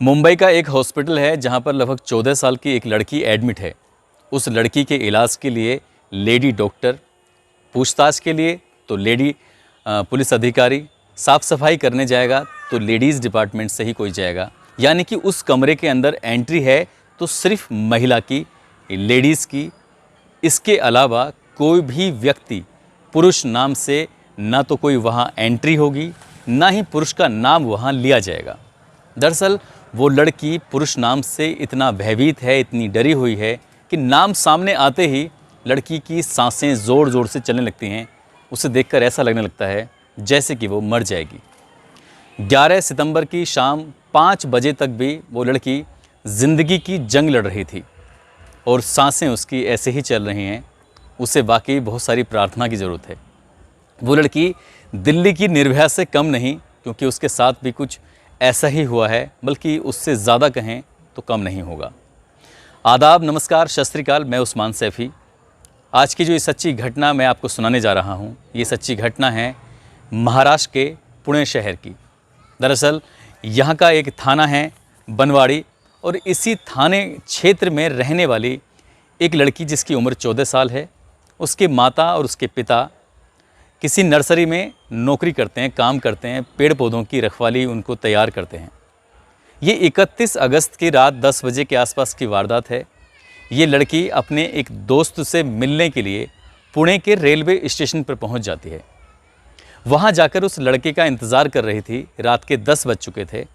मुंबई का एक हॉस्पिटल है जहां पर लगभग 14 साल की एक लड़की एडमिट है। उस लड़की के इलाज के लिए लेडी डॉक्टर, पूछताछ के लिए तो लेडी पुलिस अधिकारी, साफ़ सफाई करने जाएगा तो लेडीज़ डिपार्टमेंट से ही कोई जाएगा। यानी कि उस कमरे के अंदर एंट्री है तो सिर्फ महिला की, लेडीज़ की। इसके अलावा कोई भी व्यक्ति पुरुष नाम से ना तो कोई वहाँ एंट्री होगी, ना ही पुरुष का नाम वहाँ लिया जाएगा। दरअसल वो लड़की पुरुष नाम से इतना भयभीत है, इतनी डरी हुई है कि नाम सामने आते ही लड़की की सांसें ज़ोर ज़ोर से चलने लगती हैं। उसे देखकर ऐसा लगने लगता है जैसे कि वो मर जाएगी। 11 सितंबर की शाम 5 बजे तक भी वो लड़की ज़िंदगी की जंग लड़ रही थी और सांसें उसकी ऐसे ही चल रही हैं। उसे वाकई बहुत सारी प्रार्थना की ज़रूरत है। वो लड़की दिल्ली की निर्भया से कम नहीं, क्योंकि उसके साथ भी कुछ ऐसा ही हुआ है, बल्कि उससे ज़्यादा कहें तो कम नहीं होगा। आदाब, नमस्कार, सत श्री अकाल। मैं उस्मान सैफ़ी। आज की जो ये सच्ची घटना मैं आपको सुनाने जा रहा हूँ, ये सच्ची घटना है महाराष्ट्र के पुणे शहर की। दरअसल यहाँ का एक थाना है बनवाड़ी, और इसी थाने क्षेत्र में रहने वाली एक लड़की जिसकी उम्र 14 साल है। उसके माता और उसके पिता किसी नर्सरी में नौकरी करते हैं, काम करते हैं, पेड़ पौधों की रखवाली उनको तैयार करते हैं। ये 31 अगस्त की रात 10 बजे के आसपास की वारदात है। ये लड़की अपने एक दोस्त से मिलने के लिए पुणे के रेलवे स्टेशन पर पहुंच जाती है। वहां जाकर उस लड़के का इंतज़ार कर रही थी। रात के 10 बज चुके थे,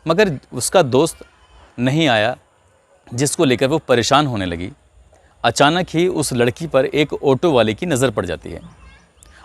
मगर उसका दोस्त नहीं आया, जिसको लेकर वो परेशान होने लगी। अचानक ही उस लड़की पर एक ऑटो वाले की नज़र पड़ जाती है,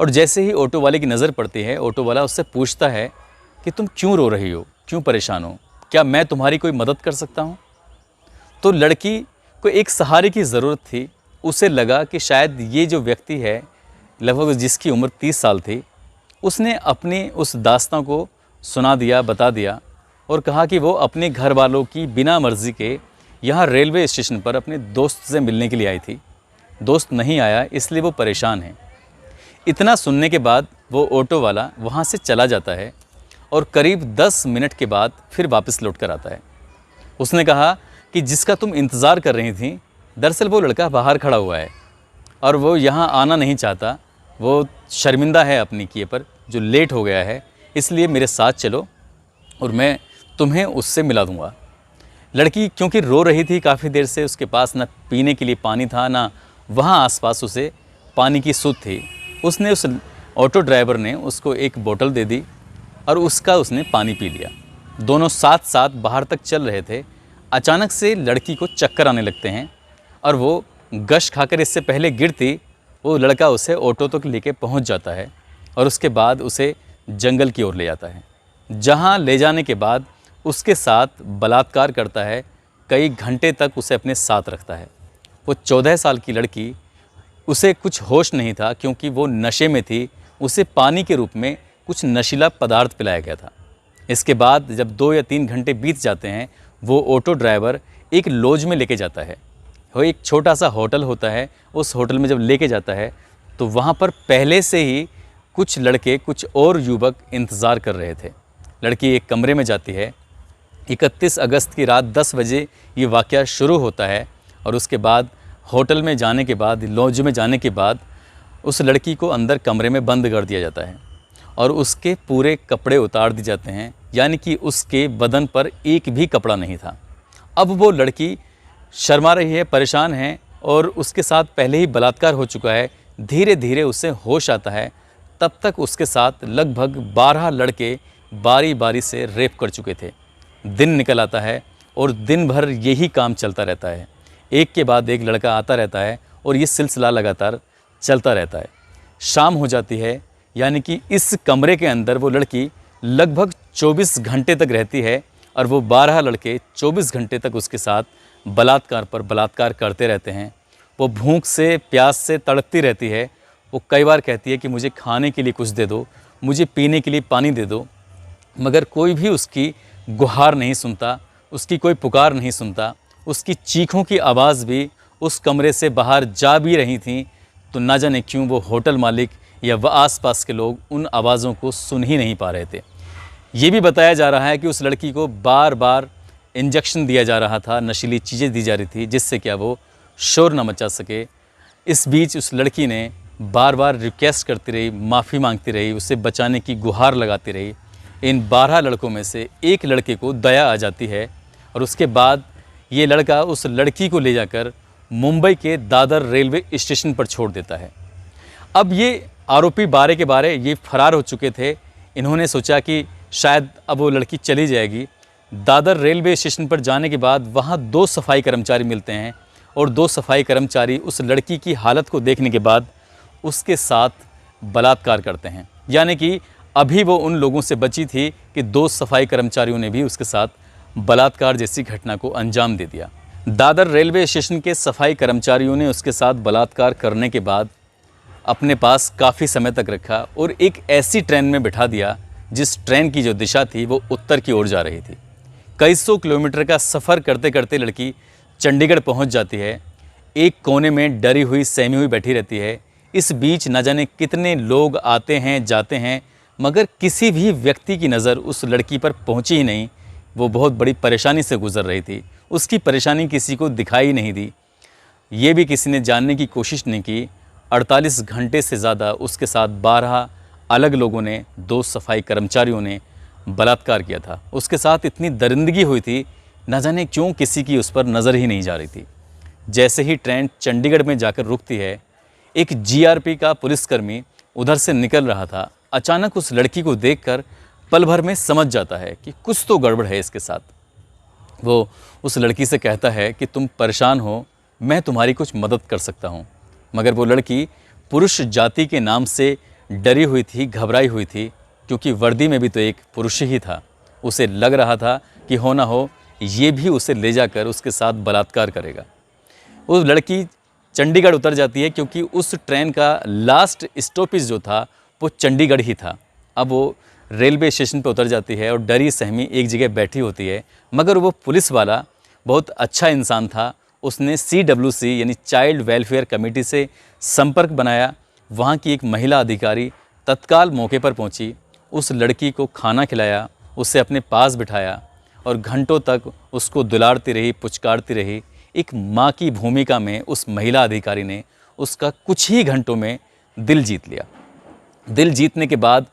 और जैसे ही ऑटो वाले की नज़र पड़ती है, ऑटो वाला उससे पूछता है कि तुम क्यों रो रही हो, क्यों परेशान हो, क्या मैं तुम्हारी कोई मदद कर सकता हूँ। तो लड़की को एक सहारे की ज़रूरत थी। उसे लगा कि शायद ये जो व्यक्ति है, लगभग जिसकी उम्र 30 साल थी, उसने अपनी उस दास्तां को सुना दिया, बता दिया, और कहा कि वो अपने घर वालों की बिना मर्ज़ी के यहाँ रेलवे स्टेशन पर अपने दोस्त से मिलने के लिए आई थी। दोस्त नहीं आया, इसलिए वो परेशान है। इतना सुनने के बाद वो ऑटो वाला वहाँ से चला जाता है, और करीब 10 मिनट के बाद फिर वापस लौट कर आता है। उसने कहा कि जिसका तुम इंतज़ार कर रही थी, दरअसल वो लड़का बाहर खड़ा हुआ है और वो यहाँ आना नहीं चाहता। वो शर्मिंदा है अपनी किए पर, जो लेट हो गया है, इसलिए मेरे साथ चलो और मैं तुम्हें उससे मिला दूँगा। लड़की क्योंकि रो रही थी काफ़ी देर से, उसके पास ना पीने के लिए पानी था, ना वहाँ आसपास उसे पानी की सूद थी। उसने उस ऑटो ड्राइवर ने उसको एक बोतल दे दी और उसने पानी पी लिया। दोनों साथ साथ बाहर तक चल रहे थे। अचानक से लड़की को चक्कर आने लगते हैं और वो गश खाकर इससे पहले गिरती, वो लड़का उसे ऑटो तक लेके पहुंच जाता है और उसके बाद उसे जंगल की ओर ले जाता है, जहां ले जाने के बाद उसके साथ बलात्कार करता है। कई घंटे तक उसे अपने साथ रखता है। वो 14 साल की लड़की, उसे कुछ होश नहीं था क्योंकि वो नशे में थी। उसे पानी के रूप में कुछ नशीला पदार्थ पिलाया गया था। इसके बाद जब 2 या 3 घंटे बीत जाते हैं, वो ऑटो ड्राइवर एक लॉज में लेके जाता है। वो एक छोटा सा होटल होता है। उस होटल में जब लेके जाता है तो वहाँ पर पहले से ही कुछ लड़के, कुछ और युवक इंतज़ार कर रहे थे। लड़की एक कमरे में जाती है। 31 अगस्त की रात 10 बजे ये वाक़या शुरू होता है, और उसके बाद होटल में जाने के बाद, लॉज में जाने के बाद, उस लड़की को अंदर कमरे में बंद कर दिया जाता है और उसके पूरे कपड़े उतार दिए जाते हैं। यानी कि उसके बदन पर एक भी कपड़ा नहीं था। अब वो लड़की शर्मा रही है, परेशान है, और उसके साथ पहले ही बलात्कार हो चुका है। धीरे धीरे उसे होश आता है। तब तक उसके साथ लगभग 12 लड़के बारी बारी से रेप कर चुके थे। दिन निकल आता है और दिन भर यही काम चलता रहता है। एक के बाद एक लड़का आता रहता है और ये सिलसिला लगातार चलता रहता है। शाम हो जाती है, यानी कि इस कमरे के अंदर वो लड़की लगभग 24 घंटे तक रहती है, और वो 12 लड़के 24 घंटे तक उसके साथ बलात्कार पर बलात्कार करते रहते हैं। वो भूख से, प्यास से तड़पती रहती है। वो कई बार कहती है कि मुझे खाने के लिए कुछ दे दो, मुझे पीने के लिए पानी दे दो, मगर कोई भी उसकी गुहार नहीं सुनता, उसकी कोई पुकार नहीं सुनता। उसकी चीखों की आवाज़ भी उस कमरे से बाहर जा भी रही थी, तो ना जाने क्यों वो होटल मालिक या वह आसपास के लोग उन आवाज़ों को सुन ही नहीं पा रहे थे। ये भी बताया जा रहा है कि उस लड़की को बार बार इंजेक्शन दिया जा रहा था, नशीली चीज़ें दी जा रही थी जिससे क्या वो शोर न मचा सके। इस बीच उस लड़की ने बार बार रिक्वेस्ट करती रही, माफ़ी मांगती रही, उसे बचाने की गुहार लगाती रही। इन 12 लड़कों में से एक लड़के को दया आ जाती है और उसके बाद ये लड़का उस लड़की को ले जाकर मुंबई के दादर रेलवे स्टेशन पर छोड़ देता है। अब ये आरोपी 12 के 12 ये फरार हो चुके थे। इन्होंने सोचा कि शायद अब वो लड़की चली जाएगी। दादर रेलवे स्टेशन पर जाने के बाद वहाँ 2 सफाई कर्मचारी मिलते हैं और 2 सफाई कर्मचारी उस लड़की की हालत को देखने के बाद उसके साथ बलात्कार करते हैं। यानी कि अभी वो उन लोगों से बची थी कि 2 सफाई कर्मचारियों ने भी उसके साथ बलात्कार जैसी घटना को अंजाम दे दिया। दादर रेलवे स्टेशन के सफाई कर्मचारियों ने उसके साथ बलात्कार करने के बाद अपने पास काफ़ी समय तक रखा और एक ऐसी ट्रेन में बिठा दिया जिस ट्रेन की जो दिशा थी वो उत्तर की ओर जा रही थी। कई सौ किलोमीटर का सफ़र करते करते लड़की चंडीगढ़ पहुंच जाती है। एक कोने में डरी हुई सहमी हुई बैठी रहती है। इस बीच न जाने कितने लोग आते हैं जाते हैं, मगर किसी भी व्यक्ति की नज़र उस लड़की पर पहुंची ही नहीं। वो बहुत बड़ी परेशानी से गुजर रही थी। उसकी परेशानी किसी को दिखाई नहीं दी। ये भी किसी ने जानने की कोशिश नहीं की। 48 घंटे से ज़्यादा उसके साथ 12 अलग लोगों ने, 2 सफाई कर्मचारियों ने बलात्कार किया था। उसके साथ इतनी दरिंदगी हुई थी, न जाने क्यों किसी की उस पर नज़र ही नहीं जा रही थी। जैसे ही ट्रेन चंडीगढ़ में जाकर रुकती है, एक जीआरपी का पुलिसकर्मी उधर से निकल रहा था। अचानक उस लड़की को देखकर पल भर में समझ जाता है कि कुछ तो गड़बड़ है इसके साथ। वो उस लड़की से कहता है कि तुम परेशान हो, मैं तुम्हारी कुछ मदद कर सकता हूँ। मगर वो लड़की पुरुष जाति के नाम से डरी हुई थी, घबराई हुई थी, क्योंकि वर्दी में भी तो एक पुरुष ही था। उसे लग रहा था कि हो ना हो ये भी उसे ले जाकर उसके साथ बलात्कार करेगा। उस लड़की चंडीगढ़ उतर जाती है क्योंकि उस ट्रेन का लास्ट स्टॉपेज जो था वो चंडीगढ़ ही था। अब वो रेलवे स्टेशन पर उतर जाती है और डरी सहमी एक जगह बैठी होती है। मगर वो पुलिस वाला बहुत अच्छा इंसान था। उसने CWC यानी चाइल्ड वेलफेयर कमेटी से संपर्क बनाया। वहाँ की एक महिला अधिकारी तत्काल मौके पर पहुँची, उस लड़की को खाना खिलाया, उसे अपने पास बिठाया और घंटों तक उसको दुलारती रही, पुचकारती रही। एक माँ की भूमिका में उस महिला अधिकारी ने उसका कुछ ही घंटों में दिल जीत लिया। दिल जीतने के बाद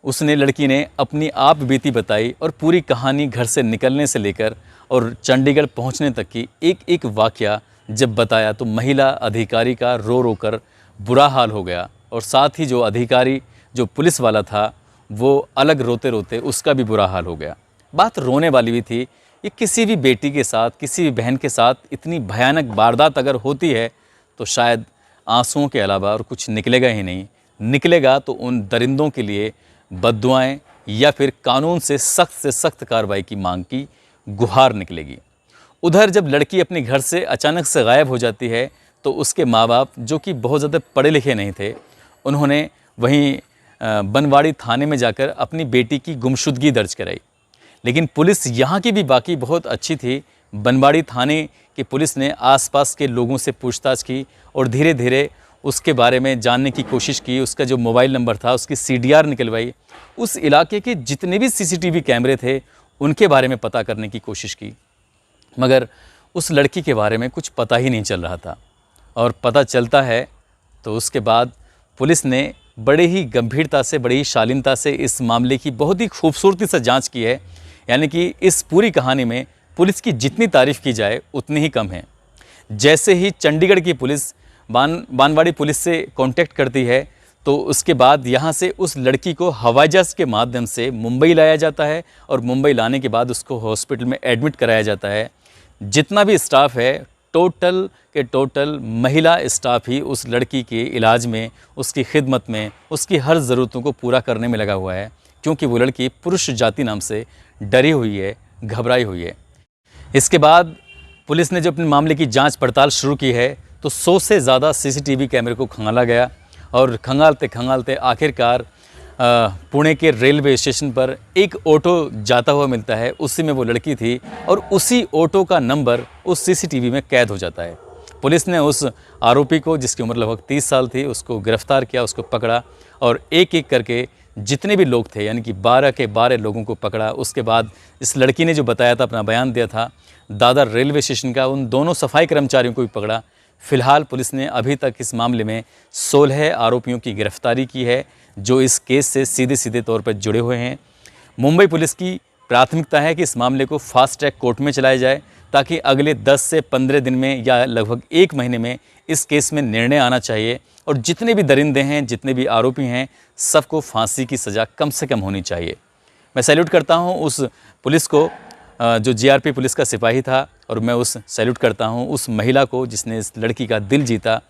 उसने, लड़की ने अपनी आप बीती बताई और पूरी कहानी घर से निकलने से लेकर और चंडीगढ़ पहुंचने तक की एक एक वाक़या जब बताया तो महिला अधिकारी का रो रो कर बुरा हाल हो गया। और साथ ही जो अधिकारी, जो पुलिस वाला था, वो अलग रोते रोते उसका भी बुरा हाल हो गया। बात रोने वाली भी थी। ये किसी भी बेटी के साथ, किसी भी बहन के साथ इतनी भयानक वारदात अगर होती है तो शायद आंसुओं के अलावा और कुछ निकलेगा ही नहीं। निकलेगा तो उन दरिंदों के लिए बद्दुआएं या फिर कानून से सख्त कार्रवाई की मांग की गुहार निकलेगी। उधर जब लड़की अपने घर से अचानक से गायब हो जाती है तो उसके माँ बाप, जो कि बहुत ज़्यादा पढ़े लिखे नहीं थे, उन्होंने वहीं बनवाड़ी थाने में जाकर अपनी बेटी की गुमशुदगी दर्ज कराई। लेकिन पुलिस यहाँ की भी बाकी बहुत अच्छी थी। बनवाड़ी थाने की पुलिस ने आसपास के लोगों से पूछताछ की और धीरे धीरे उसके बारे में जानने की कोशिश की। उसका जो मोबाइल नंबर था उसकी CDR निकलवाई। उस इलाके के जितने भी CCTV कैमरे थे उनके बारे में पता करने की कोशिश की, मगर उस लड़की के बारे में कुछ पता ही नहीं चल रहा था। और पता चलता है तो उसके बाद पुलिस ने बड़े ही गंभीरता से, बड़ी ही शालीनता से इस मामले की बहुत ही खूबसूरती से जांच की है। यानी कि इस पूरी कहानी में पुलिस की जितनी तारीफ़ की जाए उतनी ही कम है। जैसे ही चंडीगढ़ की पुलिस बानवाड़ी पुलिस से कांटेक्ट करती है तो उसके बाद यहाँ से उस लड़की को हवाई जहाज़ के माध्यम से मुंबई लाया जाता है और मुंबई लाने के बाद उसको हॉस्पिटल में एडमिट कराया जाता है। जितना भी स्टाफ है, टोटल के टोटल महिला स्टाफ ही उस लड़की के इलाज में, उसकी खिदमत में, उसकी हर ज़रूरतों को पूरा करने में लगा हुआ है, क्योंकि वो लड़की पुरुष जाति नाम से डरी हुई है, घबराई हुई है। इसके बाद पुलिस ने जो अपने मामले की जांच पड़ताल शुरू की है तो 100 से ज़्यादा CCTV कैमरे को खंगाला गया और खंगालते आखिरकार पुणे के रेलवे स्टेशन पर एक ऑटो जाता हुआ मिलता है। उसी में वो लड़की थी और उसी ऑटो का नंबर उस CCTV में कैद हो जाता है। पुलिस ने उस आरोपी को, जिसकी उम्र लगभग 30 साल थी, उसको गिरफ्तार किया, उसको पकड़ा और एक एक करके जितने भी लोग थे, यानी कि 12 के 12 लोगों को पकड़ा। उसके बाद इस लड़की ने जो बताया था, अपना बयान दिया था दादर रेलवे स्टेशन का, उन दोनों सफाई कर्मचारियों को भी पकड़ा। फिलहाल पुलिस ने अभी तक इस मामले में 16 आरोपियों की गिरफ्तारी की है, जो इस केस से सीधे सीधे तौर पर जुड़े हुए हैं। मुंबई पुलिस की प्राथमिकता है कि इस मामले को फास्ट ट्रैक कोर्ट में चलाया जाए, ताकि अगले 10 से 15 दिन में या लगभग 1 महीने में इस केस में निर्णय आना चाहिए और जितने भी दरिंदे हैं, जितने भी आरोपी हैं, सबको फांसी की सज़ा कम से कम होनी चाहिए। मैं सैल्यूट करता हूं उस पुलिस को जो जीआरपी पुलिस का सिपाही था, और मैं उस सैल्यूट करता हूं उस महिला को जिसने इस लड़की का दिल जीता,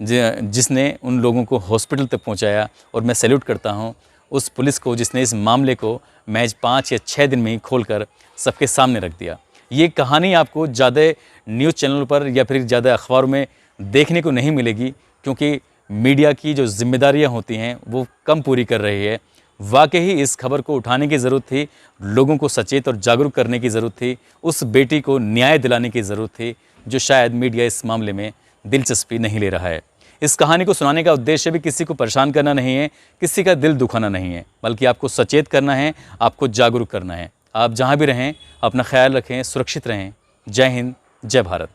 जिसने उन लोगों को हॉस्पिटल तक पहुंचाया। और मैं सैल्यूट करता हूं उस पुलिस को जिसने इस मामले को महज 5 या 6 दिन में ही खोलकर सबके सामने रख दिया। ये कहानी आपको ज़्यादा न्यूज़ चैनल पर या फिर ज़्यादा अखबारों में देखने को नहीं मिलेगी, क्योंकि मीडिया की जो जिम्मेदारियां होती हैं वो कम पूरी कर रही है। वाकई ही इस खबर को उठाने की ज़रूरत थी, लोगों को सचेत और जागरूक करने की ज़रूरत थी, उस बेटी को न्याय दिलाने की ज़रूरत थी, जो शायद मीडिया इस मामले में दिलचस्पी नहीं ले रहा है। इस कहानी को सुनाने का उद्देश्य भी किसी को परेशान करना नहीं है, किसी का दिल दुखाना नहीं है, बल्कि आपको सचेत करना है, आपको जागरूक करना है। आप जहाँ भी रहें अपना ख्याल रखें, सुरक्षित रहें। जय हिंद, जय भारत।